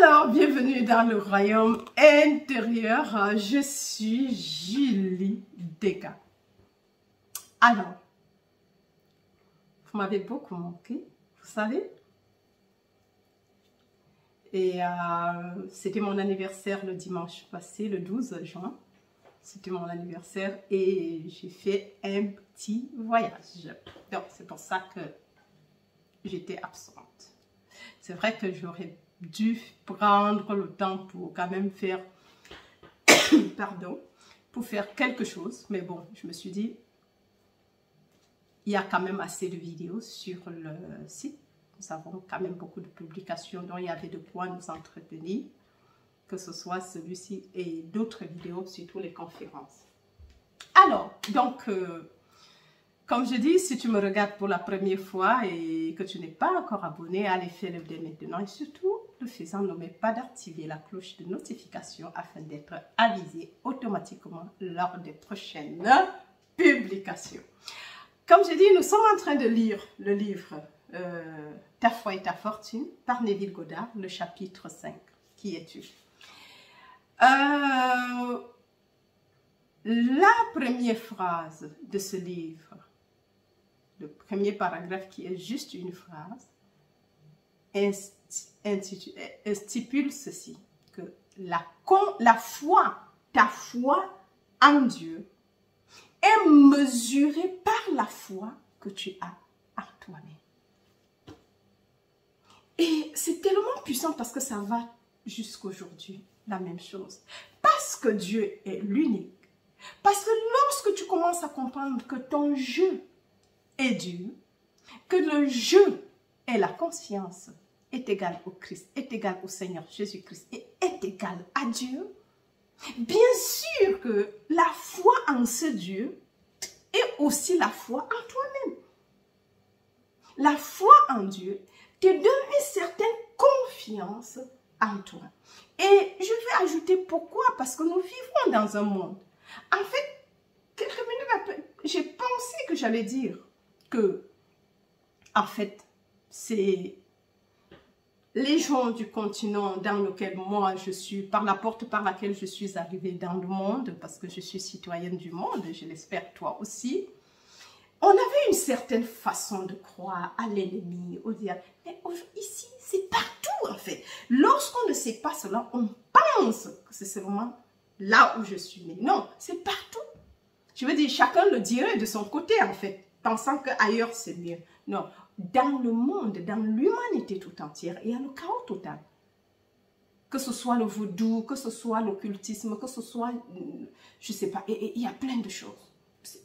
Alors, bienvenue dans le royaume intérieur. Je suis Julie Deka. Alors, vous m'avez beaucoup manqué, vous savez. Et c'était mon anniversaire le dimanche passé, le 12 juin. C'était mon anniversaire et j'ai fait un petit voyage. Donc, c'est pour ça que j'étais absente. C'est vrai que j'aurais dû prendre le temps pour quand même faire, pardon, pour faire quelque chose. Mais bon, je me suis dit, il y a quand même assez de vidéos sur le site. Nous avons quand même beaucoup de publications dont il y avait de quoi nous entretenir, que ce soit celui-ci et d'autres vidéos, surtout les conférences. Alors, donc, comme je dis, si tu me regardes pour la première fois et que tu n'es pas encore abonné, allez faire-le dès maintenant. Et surtout, le faisant, n'oublie pas d'activer la cloche de notification afin d'être avisé automatiquement lors des prochaines publications. Comme je dis, nous sommes en train de lire le livre Ta foi et ta fortune par Neville Goddard, le chapitre 5. Qui es-tu? La première phrase de ce livre, le premier paragraphe qui est juste une phrase, stipule ceci, que la foi, ta foi en Dieu est mesurée par la foi que tu as en toi-même. Et c'est tellement puissant parce que ça va jusqu'aujourd'hui, la même chose. Parce que Dieu est l'unique. Parce que lorsque tu commences à comprendre que ton jeu est Dieu, que le jeu est la conscience, est égal au Christ, est égal au Seigneur Jésus-Christ et est égal à Dieu, bien sûr que la foi en ce Dieu est aussi la foi en toi-même. La foi en Dieu te donne une certaine confiance en toi. Et je vais ajouter pourquoi, parce que nous vivons dans un monde. En fait, quelques minutes après, j'ai pensé que j'allais dire que, en fait, c'est les gens du continent dans lequel moi je suis, par la porte par laquelle je suis arrivée dans le monde, parce que je suis citoyenne du monde, je l'espère toi aussi, on avait une certaine façon de croire à l'ennemi, au diable. Mais ici, c'est partout en fait. Lorsqu'on ne sait pas cela, on pense que c'est seulement là où je suis née. Non, c'est partout. Je veux dire, chacun le dirait de son côté en fait, pensant qu'ailleurs c'est mieux. Non, dans le monde, dans l'humanité tout entière, il y a le chaos total. Que ce soit le vaudou, que ce soit l'occultisme, que ce soit, je ne sais pas, et il y a plein de choses.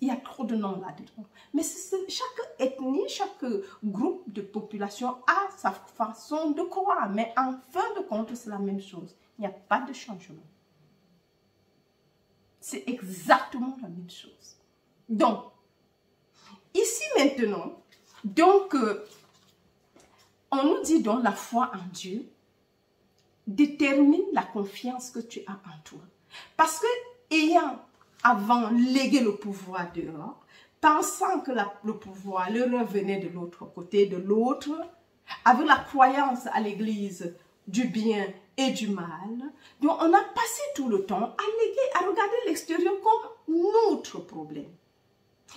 Il y a trop de noms là-dedans. Mais chaque ethnie, chaque groupe de population a sa façon de croire. Mais en fin de compte, c'est la même chose. Il n'y a pas de changement. C'est exactement la même chose. Donc, ici maintenant, donc, on nous dit donc la foi en Dieu détermine la confiance que tu as en toi. Parce que, ayant avant légué le pouvoir dehors, pensant que le pouvoir leur revenait de l'autre côté, de l'autre, avec la croyance à l'église du bien et du mal, donc on a passé tout le temps à léguer, à regarder l'extérieur comme notre problème.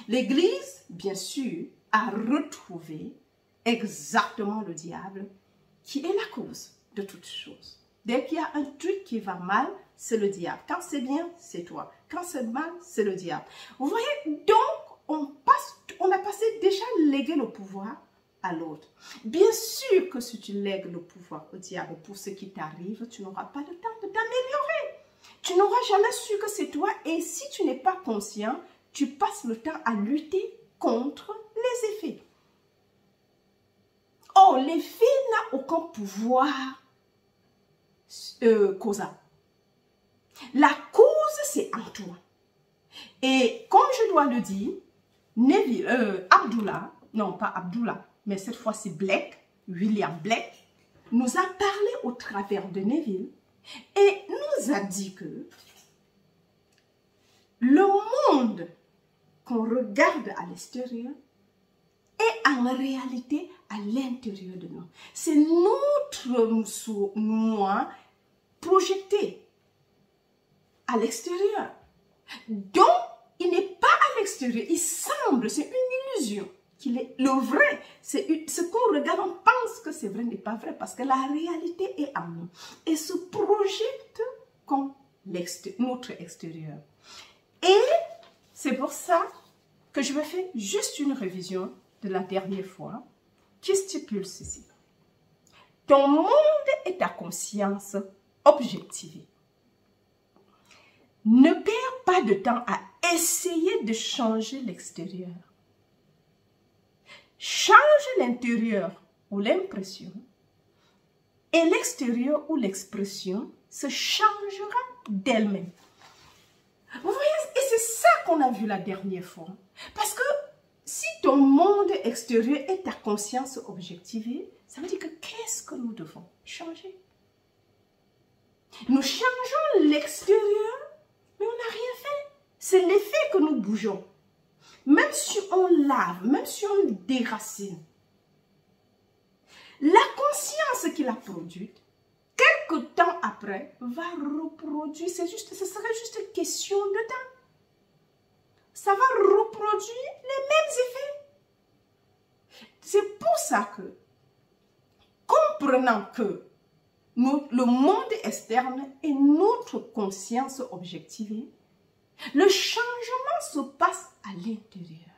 L'église, bien sûr, a retrouvé exactement le diable qui est la cause de toutes choses. Dès qu'il y a un truc qui va mal, c'est le diable. Quand c'est bien, c'est toi. Quand c'est mal, c'est le diable. Vous voyez, donc, on a passé déjà léguer le pouvoir à l'autre. Bien sûr que si tu lègues le pouvoir au diable pour ce qui t'arrive, tu n'auras pas le temps de t'améliorer. Tu n'auras jamais su que c'est toi et si tu n'es pas conscient, tu passes le temps à lutter contre les effets. Oh, l'effet n'a aucun pouvoir causal. La cause, c'est en toi. Et comme je dois le dire, Abdullah, non pas Abdullah, mais cette fois-ci Blake, William Blake, nous a parlé au travers de Neville et nous a dit que le monde qu'on regarde à l'extérieur est en réalité à l'intérieur de nous. C'est notre moi projeté à l'extérieur. Donc, il n'est pas à l'extérieur, il semble, c'est une illusion. Qu'il est le vrai, c'est ce qu'on regarde, on pense que c'est vrai, n'est pas vrai, parce que la réalité est en nous et se projette comme notre extérieur. Et c'est pour ça que je vais faire juste une révision de la dernière fois qui stipule ceci. Ton monde est ta conscience objectivée. Ne perds pas de temps à essayer de changer l'extérieur. Change l'intérieur ou l'impression et l'extérieur ou l'expression se changera d'elle-même. Vous voyez, et c'est ça qu'on a vu la dernière fois. Parce que si ton monde extérieur est ta conscience objectivée, ça veut dire que qu'est-ce que nous devons changer? Nous changeons l'extérieur, mais on n'a rien fait. C'est l'effet que nous bougeons. Même si on lave, même si on déracine, la conscience qu'il a produite, quelque temps après, va reproduire. Ce serait juste une question de temps. Ça va reproduire les mêmes effets. C'est pour ça que, comprenant que le monde externe est notre conscience objectivée, le changement se passe à l'intérieur.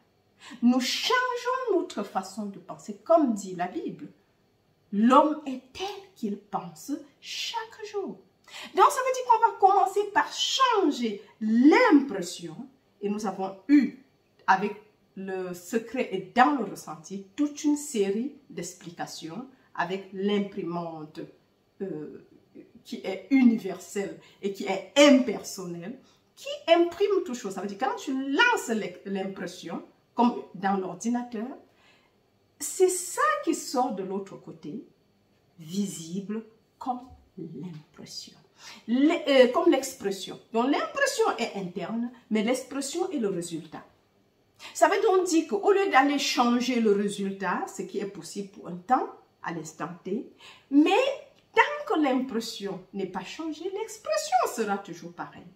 Nous changeons notre façon de penser, comme dit la Bible. L'homme est tel qu'il pense chaque jour. Donc, ça veut dire qu'on va commencer par changer l'impression. Et nous avons eu, avec le secret et dans le ressenti, toute une série d'explications avec l'imprimante qui est universelle et qui est impersonnelle, qui imprime toute chose. Ça veut dire que quand tu lances l'impression, comme dans l'ordinateur, c'est ça qui sort de l'autre côté, visible comme l'impression. Comme l'expression. Donc l'impression est interne, mais l'expression est le résultat. Ça veut donc dire qu'au lieu d'aller changer le résultat, ce qui est possible pour un temps, à l'instant T, mais tant que l'impression n'est pas changée, l'expression sera toujours pareille.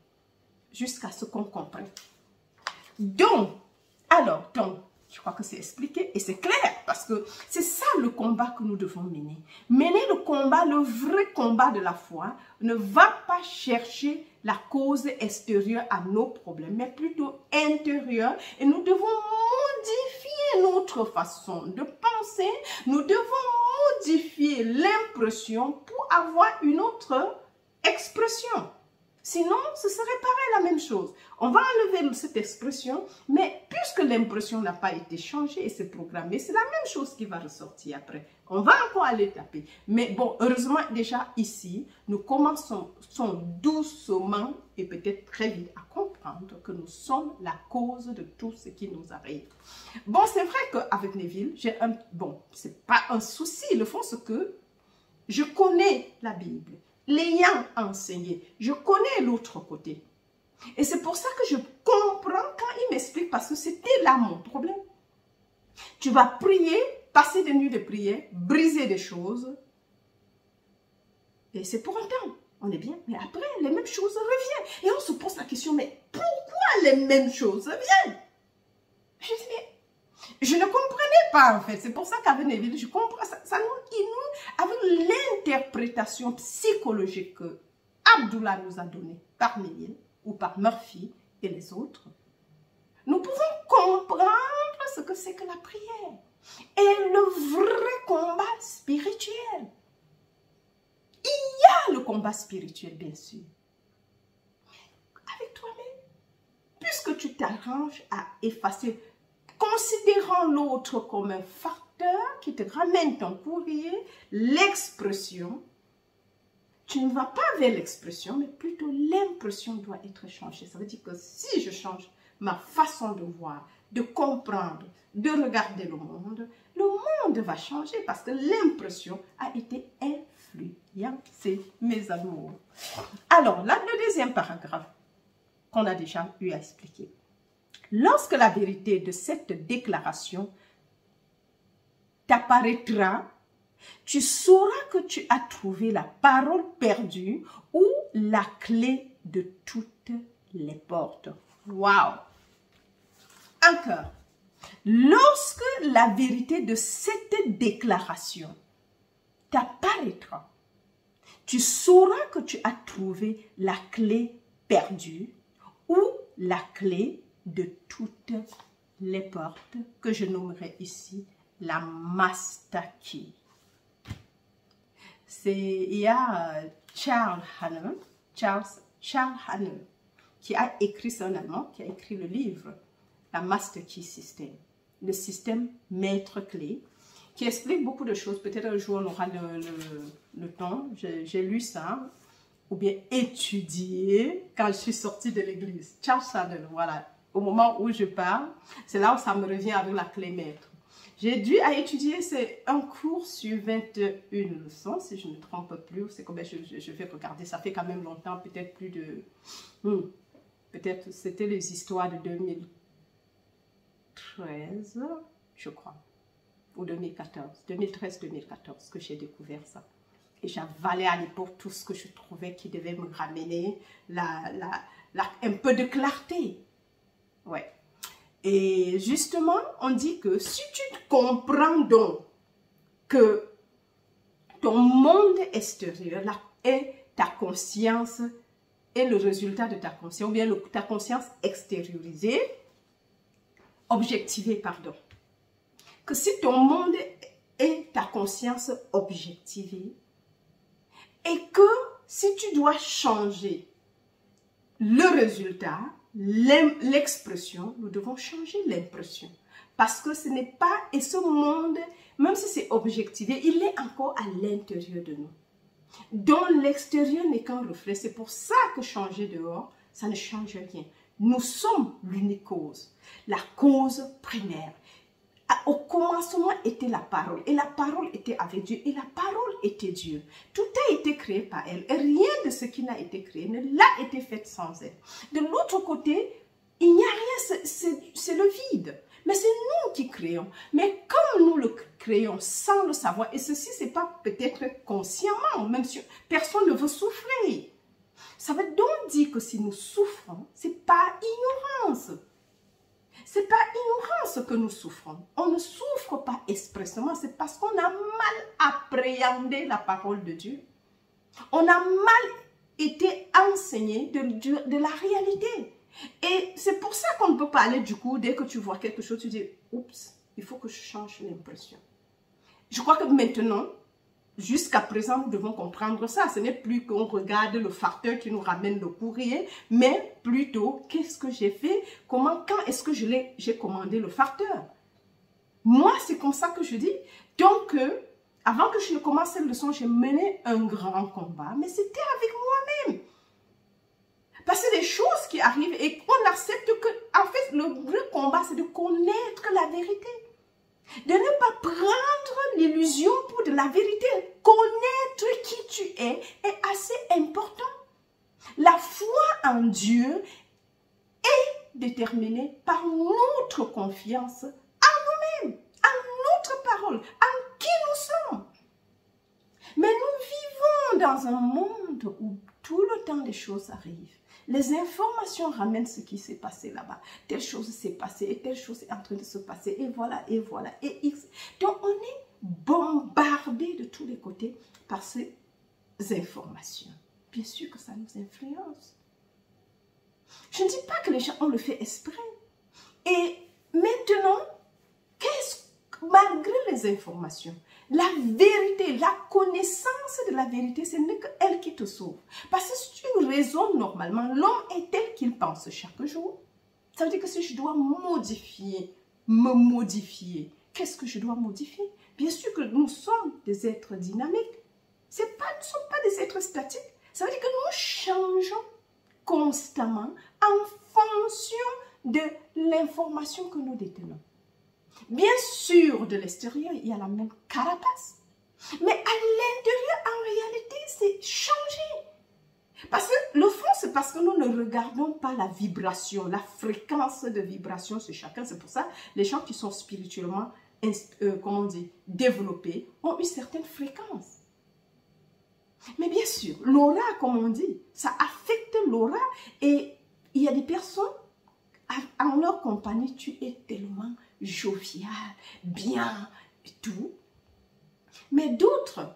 Jusqu'à ce qu'on comprenne. Donc, je crois que c'est expliqué et c'est clair parce que c'est ça le combat que nous devons mener. Mener le combat, le vrai combat de la foi, ne va pas chercher la cause extérieure à nos problèmes, mais plutôt intérieure. Et nous devons modifier notre façon de penser. Nous devons modifier l'impression pour avoir une autre expression. Sinon, ce serait pareil la même chose. On va enlever cette expression, mais puisque l'impression n'a pas été changée et c'est programmé, c'est la même chose qui va ressortir après. On va encore aller taper. Mais bon, heureusement, déjà ici, nous commençons doucement et peut-être très vite à comprendre que nous sommes la cause de tout ce qui nous arrive. Bon, c'est vrai qu'avec Neville, c'est pas un souci. Le fond, c'est que je connais la Bible. L'ayant enseigné, je connais l'autre côté. Et c'est pour ça que je comprends quand il m'explique, parce que c'était là mon problème. Tu vas prier, passer des nuits de prière, briser des choses. Et c'est pour un temps, on est bien. Mais après, les mêmes choses reviennent. Et on se pose la question, mais pourquoi les mêmes choses reviennent? Je dis, mais je ne comprenais pas en fait. C'est pour ça qu'avec Neville, je comprends ça. Avec l'interprétation psychologique que Abdullah nous a donnée par Neville ou par Murphy et les autres, nous pouvons comprendre ce que c'est que la prière et le vrai combat spirituel. Il y a le combat spirituel, bien sûr. Avec toi-même, puisque tu t'arranges à effacer, considérant l'autre comme un facteur qui te ramène ton courrier, l'expression, tu ne vas pas vers l'expression, mais plutôt l'impression doit être changée. Ça veut dire que si je change ma façon de voir, de comprendre, de regarder le monde va changer parce que l'impression a été influencée, mes amours. Alors, là, le deuxième paragraphe qu'on a déjà eu à expliquer. Lorsque la vérité de cette déclaration t'apparaîtra, tu sauras que tu as trouvé la parole perdue ou la clé de toutes les portes. Waouh! Encore. Lorsque la vérité de cette déclaration t'apparaîtra, tu sauras que tu as trouvé la clé perdue ou la clé de toutes les portes que je nommerai ici la Master Key. Il y a Charles Hannah qui a écrit, c'est un Allemand, qui a écrit le livre la Master Key System, le système maître-clé, qui explique beaucoup de choses. Peut-être un jour on aura le temps. J'ai lu ça, ou bien étudié quand je suis sortie de l'église. Charles Hannah, voilà. Au moment où je parle, c'est là où ça me revient avec la clé maître. J'ai dû étudier, c'est un cours sur 21 leçons, si je ne me trompe plus. C'est combien je vais regarder, ça fait quand même longtemps, peut-être plus de... peut-être c'était les histoires de 2013, je crois, ou 2014, 2013-2014 que j'ai découvert ça. Et j'avalais à l'époque tout ce que je trouvais qui devait me ramener un peu de clarté. Ouais. Et justement, on dit que si tu comprends donc que ton monde extérieur est ta conscience, est le résultat de ta conscience, ou bien ta conscience extériorisée, objectivée, pardon. Que si ton monde est ta conscience objectivée, et que si tu dois changer le résultat, l'expression, nous devons changer l'impression. Parce que ce n'est pas, et ce monde, même si c'est objectivé, il est encore à l'intérieur de nous. Dont l'extérieur n'est qu'un reflet. C'est pour ça que changer dehors, ça ne change rien. Nous sommes l'unique cause, la cause primaire. Au commencement était la parole, et la parole était avec Dieu, et la parole était Dieu. Tout a été créé par elle, et rien de ce qui n'a été créé ne l'a été fait sans elle. De l'autre côté, il n'y a rien, c'est le vide. Mais c'est nous qui créons. Mais comme nous le créons sans le savoir, et ceci, c'est pas peut-être consciemment, même si personne ne veut souffrir. Ça veut donc dire que si nous souffrons, c'est pas ignorance. C'est pas ignorance que nous souffrons. On ne souffre pas expressément, c'est parce qu'on a mal appréhendé la parole de Dieu. On a mal été enseigné de la réalité. Et c'est pour ça qu'on ne peut pas aller du coup, dès que tu vois quelque chose, tu dis, oups, il faut que je change l'impression. Je crois que maintenant, jusqu'à présent, nous devons comprendre ça. Ce n'est plus qu'on regarde le facteur qui nous ramène le courrier, mais plutôt, qu'est-ce que j'ai fait? Quand est-ce que j'ai commandé le facteur? Moi, c'est comme ça que je dis. Donc, avant que je ne commence cette leçon, j'ai mené un grand combat, mais c'était avec moi-même. Parce que des choses qui arrivent et qu'on accepte que, en fait, le vrai combat, c'est de connaître la vérité. De ne pas prendre l'illusion pour de la vérité. Connaître qui tu es est assez important. La foi en Dieu est déterminée par notre confiance en nous-mêmes, en notre parole, en qui nous sommes. Mais nous vivons dans un monde où tout le temps les choses arrivent. Les informations ramènent ce qui s'est passé là-bas. Telle chose s'est passée et telle chose est en train de se passer. Et voilà, et X. Donc, on est bombardé de tous les côtés par ces informations. Bien sûr que ça nous influence. Je ne dis pas que les gens ont le fait exprès. Et maintenant, malgré les informations, la vérité, la connaissance de la vérité, ce n'est qu'elle qui te sauve. Parce que si tu raisonnes normalement, l'homme est tel qu'il pense chaque jour. Ça veut dire que si je dois me modifier, qu'est-ce que je dois modifier? Bien sûr que nous sommes des êtres dynamiques. Nous ne sommes pas des êtres statiques. Ça veut dire que nous changeons constamment en fonction de l'information que nous détenons. Bien sûr, de l'extérieur, il y a la même carapace. Mais à l'intérieur, en réalité, c'est changé. Parce que le fond, c'est parce que nous ne regardons pas la vibration, la fréquence de vibration sur chacun. C'est pour ça, les gens qui sont spirituellement comment on dit, développées ont une certaine fréquence. Mais bien sûr, l'aura, comme on dit, ça affecte l'aura. Et il y a des personnes, en leur compagnie, tu es tellement jovial, bien, et tout. Mais d'autres,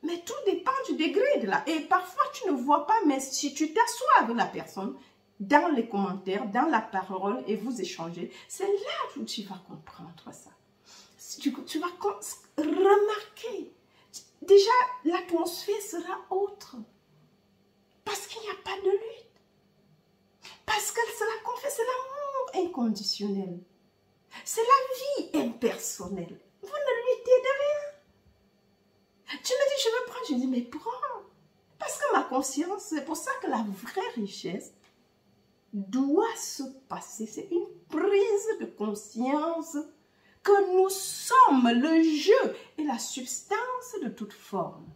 mais tout dépend du degré de la... Et parfois, tu ne vois pas, mais si tu t'assois avec la personne, dans les commentaires, dans la parole, et vous échangez, c'est là où tu vas comprendre ça. Tu vas remarquer. Déjà, l'atmosphère sera autre. Parce qu'il n'y a pas de lutte. Parce que c'est la confiance, c'est l'amour inconditionnel. C'est la vie impersonnelle. Vous ne luttez de rien. Tu me dis, je veux prendre. Je dis, mais prends. Parce que ma conscience, c'est pour ça que la vraie richesse doit se passer. C'est une prise de conscience que nous sommes le jeu et la substance de toute forme.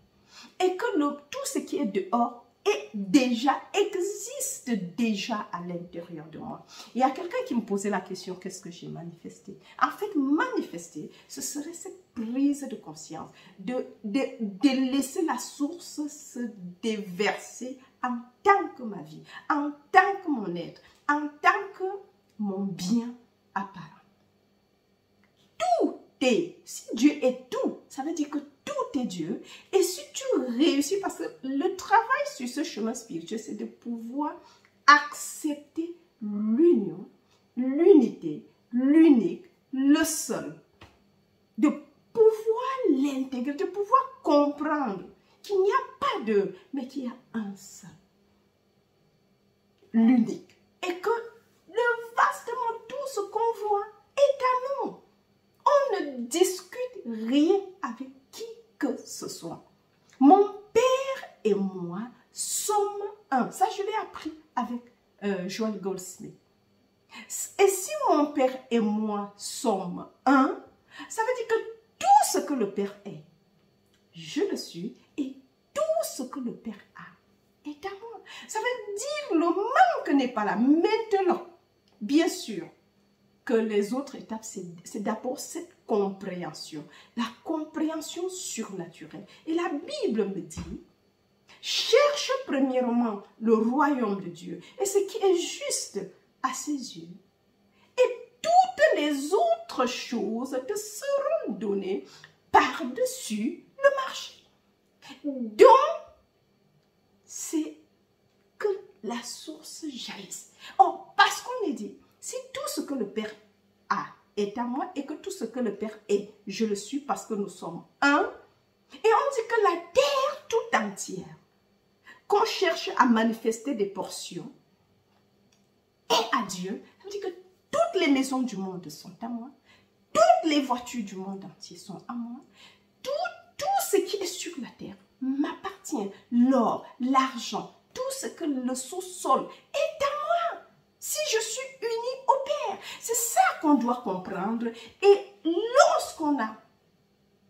Et que tout ce qui est dehors existe déjà à l'intérieur de moi. Il y a quelqu'un qui me posait la question, qu'est-ce que j'ai manifesté? En fait, manifester, ce serait cette prise de conscience, de laisser la source se déverser en tant que ma vie, en tant que mon être, en tant que mon bien apparent. Tout est, si Dieu est tout, ça veut dire que tout est Dieu. Et si tu réussis, parce que le travail sur ce chemin spirituel, c'est de pouvoir accepter l'union, l'unité, l'unique, le seul. De pouvoir l'intégrer, de pouvoir comprendre qu'il n'y a pas deux, mais qu'il y a un seul. L'unique. Et que le vastement, tout ce qu'on voit est à nous. On ne discute rien avec qui que ce soit. Mon père et moi sommes un. Ça, je l'ai appris avec Joel Goldsmith. Et si mon père et moi sommes un, ça veut dire que tout ce que le père est, je le suis, et tout ce que le père a est à moi. Ça veut dire le manque n'est pas là. Maintenant, bien sûr, que les autres étapes, c'est d'abord cette compréhension. La compréhension surnaturelle. Et la Bible me dit, cherche premièrement le royaume de Dieu et ce qui est juste à ses yeux. Et toutes les autres choses te seront données par-dessus le marché. Donc, c'est que la source jaillisse. Oh, parce qu'on est dit, si tout ce que le Père a est à moi et que tout ce que le Père est, je le suis parce que nous sommes un. Et on dit que la terre tout entière, qu'on cherche à manifester des portions, est à Dieu. Ça veut dire que toutes les maisons du monde sont à moi. Toutes les voitures du monde entier sont à moi. Tout ce qui est sur la terre m'appartient. L'or, l'argent, tout ce que le sous-sol est à moi. Si je suis unie au Père, c'est ça qu'on doit comprendre. Et lorsqu'on a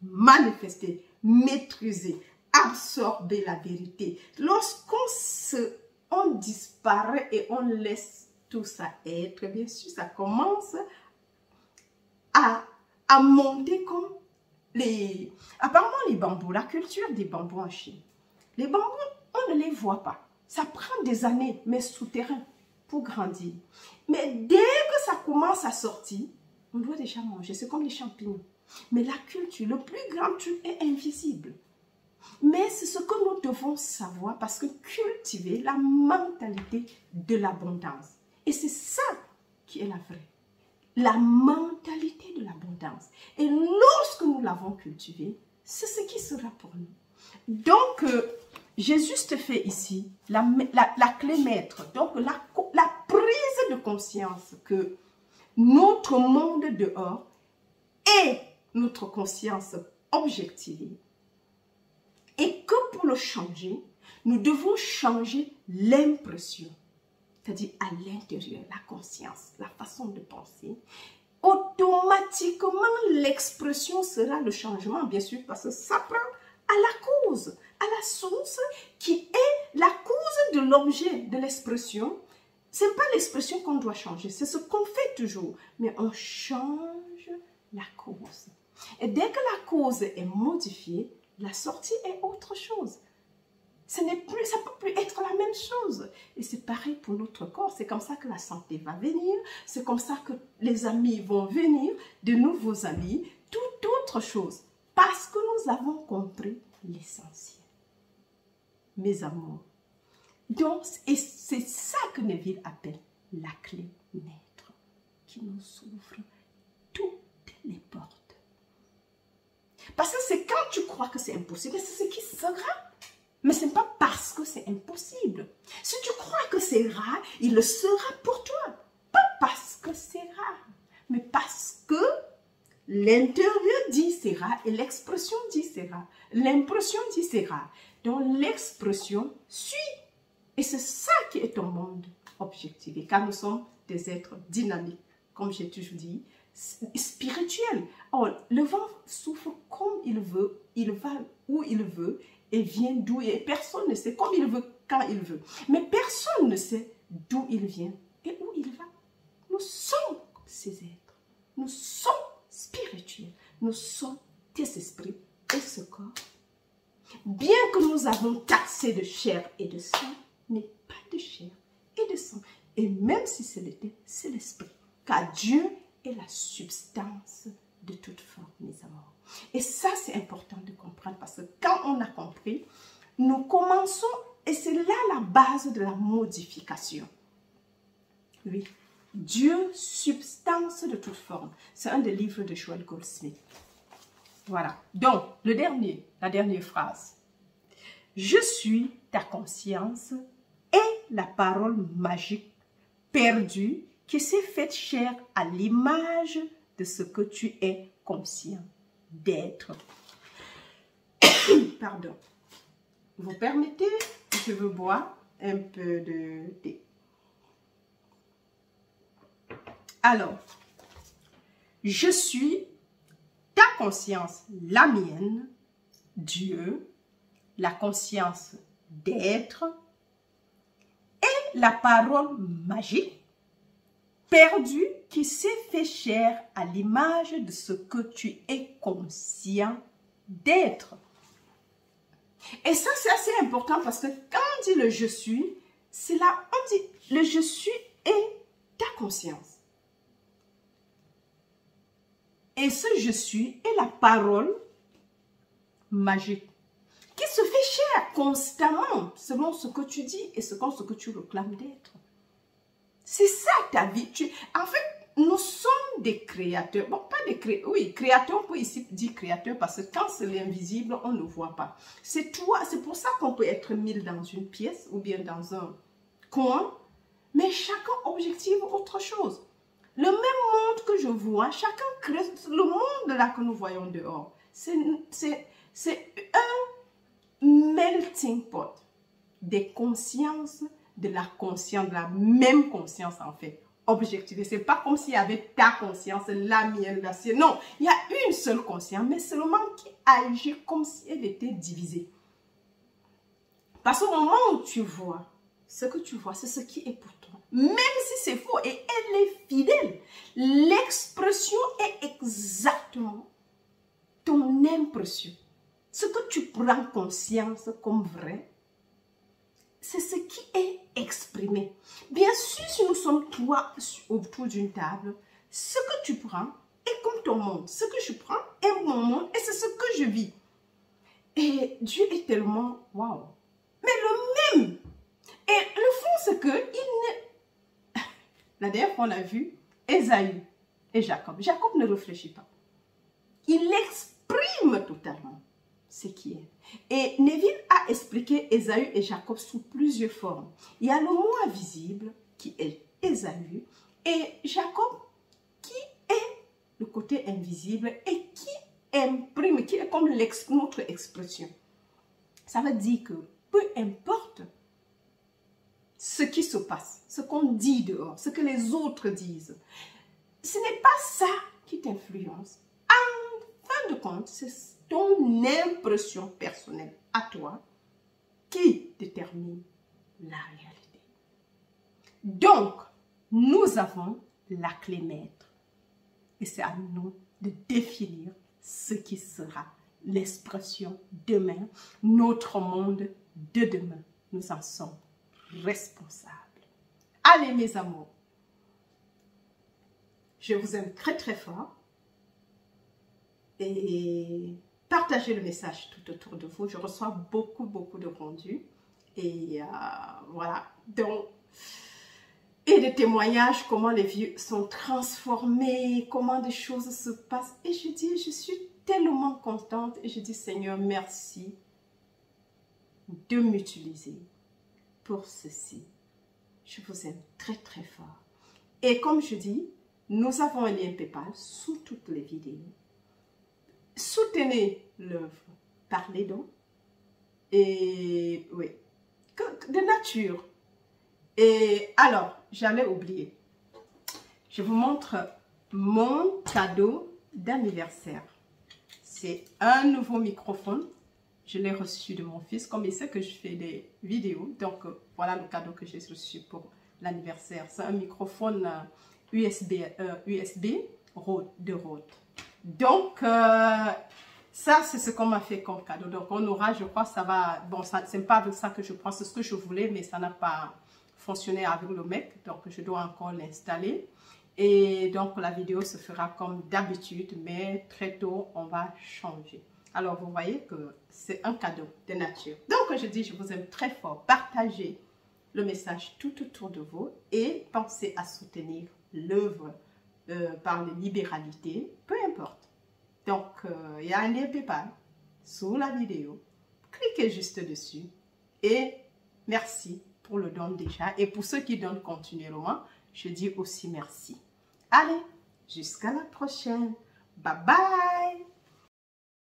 manifesté, maîtrisé, absorbé la vérité, on disparaît et on laisse tout ça être, bien sûr, ça commence à monter comme apparemment les bambous, la culture des bambous en Chine. Les bambous, on ne les voit pas. Ça prend des années, mais souterrain, pour grandir. Mais dès que ça commence à sortir, on doit déjà manger. C'est comme les champignons. Mais la culture, le plus grand truc est invisible. Mais c'est ce que nous devons savoir parce que cultiver la mentalité de l'abondance. Et c'est ça qui est la vraie. La mentalité de l'abondance. Et lorsque nous l'avons cultivée, c'est ce qui sera pour nous. Donc, j'ai juste fait ici la clé maître. Donc, la prise de conscience que notre monde dehors est notre conscience objectivée. Et que pour le changer, nous devons changer l'impression. C'est-à-dire à l'intérieur, la conscience, la façon de penser. Automatiquement, l'expression sera le changement, bien sûr, parce que ça prend à la cause, à la source, qui est la cause de l'objet de l'expression. Ce n'est pas l'expression qu'on doit changer, c'est ce qu'on fait toujours. Mais on change la cause. Et dès que la cause est modifiée, la sortie est autre chose. Ça ne peut plus être la même chose. Et c'est pareil pour notre corps. C'est comme ça que la santé va venir. C'est comme ça que les amis vont venir, de nouveaux amis, toute autre chose. Parce que nous avons compris l'essentiel. Mes amours. Donc, et c'est ça que Neville appelle la clé maître, qui nous ouvre toutes les portes. Parce que c'est quand tu crois que c'est impossible, c'est ce qui sera. Mais ce n'est pas parce que c'est impossible. Si tu crois que c'est rare, il le sera pour toi. Pas parce que c'est rare, mais parce que l'intérieur dit c'est rare et l'expression dit c'est rare. L'impression dit c'est rare. Donc l'expression suit. Et c'est ça qui est ton monde objectivé. Car nous sommes des êtres dynamiques, comme j'ai toujours dit, spirituels. Or, le vent souffle comme il veut, il va où il veut, et vient d'où, et personne ne sait comme il veut, quand il veut. Mais personne ne sait d'où il vient et où il va. Nous sommes ces êtres. Nous sommes spirituels. Nous sommes des esprits et ce corps. Bien que nous avons taxé de chair et de sang, n'est pas de chair et de sang. Et même si ce l'était, c'est l'esprit. Car Dieu est la substance de toute forme, mes amours. Et ça, c'est important de comprendre parce que quand on a compris, nous commençons, et c'est là la base de la modification. Oui, Dieu, substance de toute forme. C'est un des livres de Joel Goldsmith. Voilà. Donc, la dernière phrase. Je suis ta conscience et la parole magique perdue qui s'est faite chair à l'image de ce que tu es conscient d'être. Pardon. Vous permettez, je veux boire un peu de thé. Alors, je suis ta conscience, la mienne, Dieu, la conscience d'être et la parole magique perdue qui s'est fait chair à l'image de ce que tu es conscient d'être. Et ça, c'est assez important parce que quand on dit le je suis, c'est là, on dit le je suis est ta conscience. Et ce je suis est la parole magique qui se fait chair constamment selon ce que tu dis et selon ce que tu réclames d'être. C'est ça ta vie. En fait, nous sommes des créateurs. Bon, pas des créateurs. Oui, créateurs, on peut ici dire créateur parce que quand c'est l'invisible, on ne voit pas. C'est toi. C'est pour ça qu'on peut être 1000 dans une pièce ou bien dans un coin. Mais chacun objective autre chose. Le même monde que je vois, chacun crée le monde là que nous voyons dehors. C'est un melting pot des consciences, de la conscience, de la même conscience en fait, objectivée. C'est pas comme s'il y avait ta conscience, la mienne, la sienne. Non, il y a une seule conscience, mais seulement qui agit comme si elle était divisée. Parce qu'au moment où tu vois, ce que tu vois, c'est ce qui est pour toi. Même si c'est faux et elle est fidèle, l'expression est exactement ton impression. Ce que tu prends conscience comme vrai, c'est ce qui est exprimé. Bien sûr, si nous sommes trois autour d'une table, ce que tu prends est comme ton monde. Ce que je prends est mon monde et c'est ce que je vis. Et Dieu est tellement waouh. Mais le même. Et le fond, c'est que la dernière fois, on a vu Ésaü et Jacob. Jacob ne réfléchit pas. Il exprime totalement ce qui est. Et Neville a expliqué Ésaü et Jacob sous plusieurs formes. Il y a le moi visible qui est Ésaü et Jacob qui est le côté invisible et qui imprime, qui est comme notre expression. Ça veut dire que peu importe ce qui se passe, ce qu'on dit dehors, ce que les autres disent, ce n'est pas ça qui t'influence. En fin de compte, c'est ton impression personnelle à toi qui détermine la réalité. Donc, nous avons la clé maître et c'est à nous de définir ce qui sera l'expression demain, notre monde de demain. Nous en sommes responsables. Allez mes amours, je vous aime très très fort et partagez le message tout autour de vous. Je reçois beaucoup de rendus et voilà, donc et des témoignages, comment les vies sont transformées, comment des choses se passent. Et je dis, je suis tellement contente et je dis, Seigneur, merci de m'utiliser pour ceci. Je vous aime très très fort. Et comme je dis, nous avons un lien PayPal sous toutes les vidéos. Soutenez l'œuvre par les dons. Et oui, de nature. Et alors, j'allais oublier. Je vous montre mon cadeau d'anniversaire. C'est un nouveau microphone. Je l'ai reçu de mon fils. Comme il sait que je fais des vidéos. Donc, voilà le cadeau que j'ai reçu pour l'anniversaire. C'est un microphone USB de Rode. Donc, ça, c'est ce qu'on m'a fait comme cadeau. Donc, on aura, je crois, ça va... Bon, c'est pas avec ça que je prends, c'est ce que je voulais, mais ça n'a pas fonctionné avec le mec. Donc, je dois encore l'installer. Et donc, la vidéo se fera comme d'habitude, mais très tôt, on va changer. Alors, vous voyez que c'est un cadeau de nature. Donc, je dis, je vous aime très fort. Partagez le message tout autour de vous et pensez à soutenir l'œuvre par les libéralités, peu importe. Donc, il y a un lien PayPal sous la vidéo. Cliquez juste dessus et merci pour le don déjà. Et pour ceux qui donnent continuellement, je dis aussi merci. Allez, jusqu'à la prochaine. Bye bye.